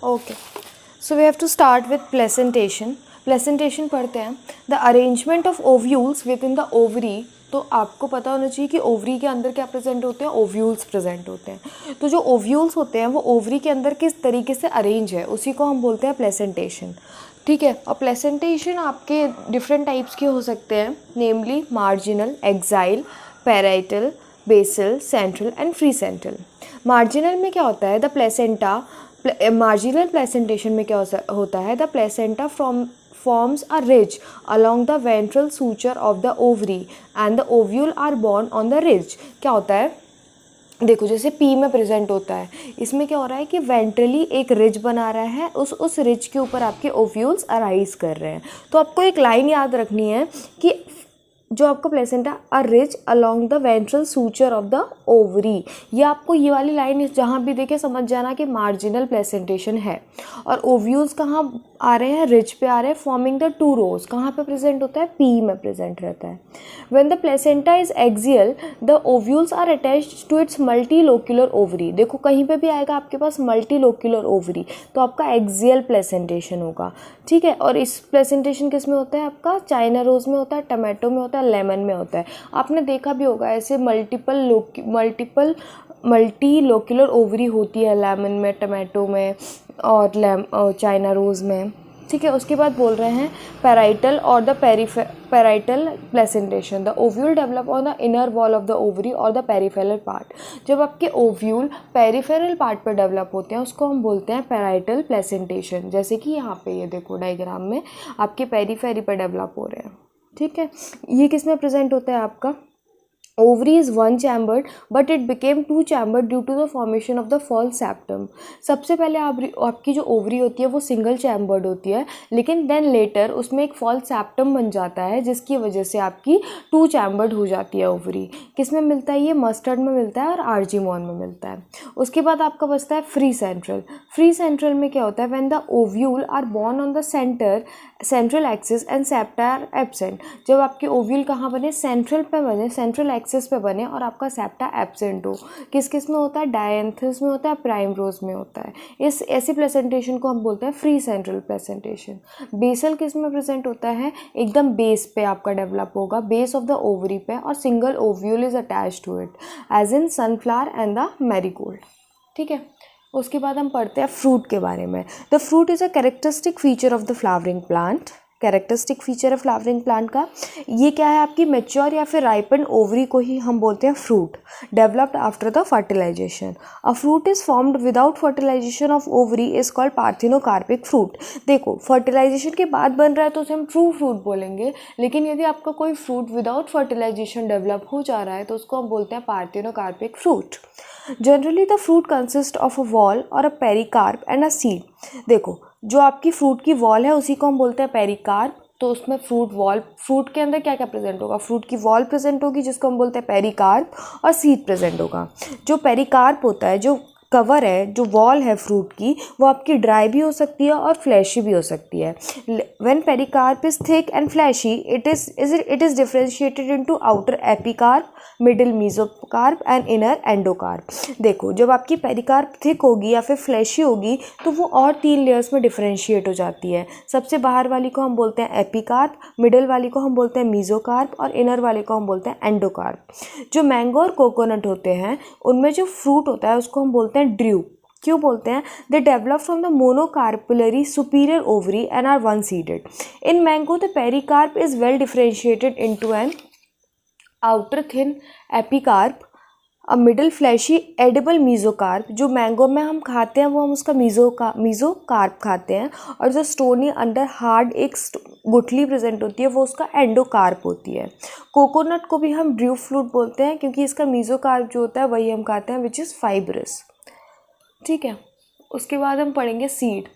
Okay, so we have to start with placentation. Placentation पढ़ते हैं। The arrangement of ovules within the ovary. तो आपको पता होना चाहिए कि ओवरी के अंदर क्या प्रेजेंट होते हैं, ओव्यूल्स प्रेजेंट होते हैं। तो जो ओव्यूल्स होते हैं वो ओवरी के अंदर किस तरीके से अरेंज है उसी को हम बोलते हैं प्लेसेंटेशन। ठीक है, और प्लेसेंटेशन आपके डिफरेंट टाइप्स के हो सकते हैं, namely marginal, axile, parietal, basal, central and free central. Marginal में क्या होता है, द प्लेसेंटा मार्जिनल प्लेसेंटेशन में क्या होता है, the placenta forms a ridge along the ventral suture of the ovary and the ovule are born on the ridge। क्या होता है, देखो जैसे पी में प्रेजेंट होता है, इसमें क्या हो रहा है कि वेंट्रली एक रिज बना रहा है, उस रिज के ऊपर आपके ओव्यूल्स अराइज कर रहे हैं। तो आपको एक लाइन याद रखनी है कि जो आपका placenta a ridge along the ventral suture of the ovary, ये आपको ये वाली लाइन जहाँ भी देखे समझ जाना कि मार्जिनल प्लेसेंटेशन है। और ओव्यूल्स कहाँ आ रहे हैं, रिज पे आ रहे हैं, फॉर्मिंग द टू रोज। कहाँ पे प्रेजेंट होता है, पी में प्रेजेंट रहता है। When the placenta is axial the ovules are attached to its multilocular ovary. देखो कहीं पे भी आएगा आपके पास मल्टीलोक्यूलर ओवरी, तो आपका एक्सियल प्लेसेंटेशन होगा। ठीक है, और इस प्लेसेंटेशन किस में होता है, आपका चाइना रोज में होता है, टमाटो में होता है, लेमन में होता है। आपने देखा भी होगा ऐसे मल्टीलोक्यूलर ओवरी होती है लेमन में, टमाटो में और चाइना रोज में। ठीक है, उसके बाद बोल रहे हैं पैराइटल और the parietal placentation. The ovule develop on the inner wall of the ovary और द पेरिफेरल पार्ट। जब आपके ओव्यूल पेरिफेरल पार्ट पर डेवलप होते हैं उसको हम बोलते हैं पैराइटल प्लेसेंटेशन। जैसे कि यहाँ पे ये देखो डायग्राम में आपके पेरीफेरी पर डेवलप हो रहे हैं। ठीक है, ये किस में प्रेजेंट होता है, आपका ovary is one chambered but it became two chambered due to the formation of the false septum। सबसे पहले आपकी जो ओवरी होती है वो सिंगल चैम्बर्ड होती है, लेकिन देन लेटर उसमें एक फॉल्स सेप्टम बन जाता है जिसकी वजह से आपकी टू चैम्बर्ड हो जाती है ओवरी। किस में मिलता है, ये मस्टर्ड में मिलता है और आर्जिमोन में मिलता है। उसके बाद आपका बचता है फ्री सेंट्रल। फ्री सेंट्रल में क्या होता है, when the ovule are borne on the central axis and septa are absent. जब आपके ओव्यूल कहाँ बने, सेंट्रल पे बने, सेंट्रल एक्सिस पे बने और आपका सेप्टा एब्सेंट हो। किस किस में होता है, डायंथस में होता है, प्राइमरोज में होता है। इस ऐसी प्रेजेंटेशन को हम बोलते हैं फ्री सेंट्रल प्रेजेंटेशन। बेसल किस में प्रेजेंट होता है, एकदम बेस पे आपका डेवलप होगा, बेस ऑफ द ओवरी पे, और single ovule is attach to it as in sunflower and the marigold. ठीक है, उसके बाद हम पढ़ते हैं फ्रूट के बारे में। The fruit is a characteristic feature of the flowering plant. Characteristic feature है फ्लावरिंग प्लांट का, ये क्या है, आपकी मेच्योर या फिर राइपन ओवरी को ही हम बोलते हैं fruit. Developed after the fertilization. A fruit is formed without fertilization of ovary is called parthenocarpic fruit. देखो फर्टिलाइजेशन के बाद बन रहा है तो उसे हम ट्रू फ्रूट बोलेंगे, लेकिन यदि आपका कोई फ्रूट विदाउट फर्टिलाइजेशन डेवलप हो जा रहा है तो उसको हम बोलते हैं parthenocarpic fruit. Generally the fruit consist of a wall और अ पेरिकार्प एंड अ सीड। देखो जो आपकी फ्रूट की वॉल है उसी को हम बोलते हैं पेरिकार्प। तो उसमें फ्रूट के अंदर क्या क्या प्रेजेंट होगा, फ्रूट की वॉल प्रेजेंट होगी जिसको हम बोलते हैं पेरिकार्प, और सीड प्रेजेंट होगा। जो पेरिकार्प होता है, जो कवर है, जो वॉल है फ्रूट की, वो आपकी ड्राई भी हो सकती है और फ्लैशी भी हो सकती है। When pericarp is thick and fleshy it is differentiated into outer epicarp, middle mesocarp and inner endocarp. देखो जब आपकी पेरिकार्प थिक होगी या फिर फ्लैशी होगी तो वो और 3 लेयर्स में डिफरेंशिएट हो जाती है। सबसे बाहर वाली को हम बोलते हैं एपिकार्प, मिडिल वाली को हम बोलते हैं मीजोकार्प और इनर वाले को हम बोलते हैं एंडोकार्प। जो मैंगो और कोकोनट होते हैं उनमें जो फ्रूट होता है उसको हम बोलते हैं ड्रूप। क्यों बोलते हैं, they develop from the monocarpellary superior ovary and are one seeded. In mango the pericarp is well differentiated into an outer thin epicarp, a middle fleshy edible mesocarp. जो मैंगो में हम खाते हैं वो हम उसका मीजोकार्प खाते हैं, और जो स्टोनी अंडर हार्ड एक गुठली प्रेजेंट होती है वो उसका एंडोकार्प होती है। कोकोनट को भी हम ड्रू फ्रूट बोलते हैं क्योंकि इसका मीजोकार्प जो होता है वही हम खाते हैं विच इज़ फाइब्रस। ठीक है, उसके बाद हम पढ़ेंगे सीड।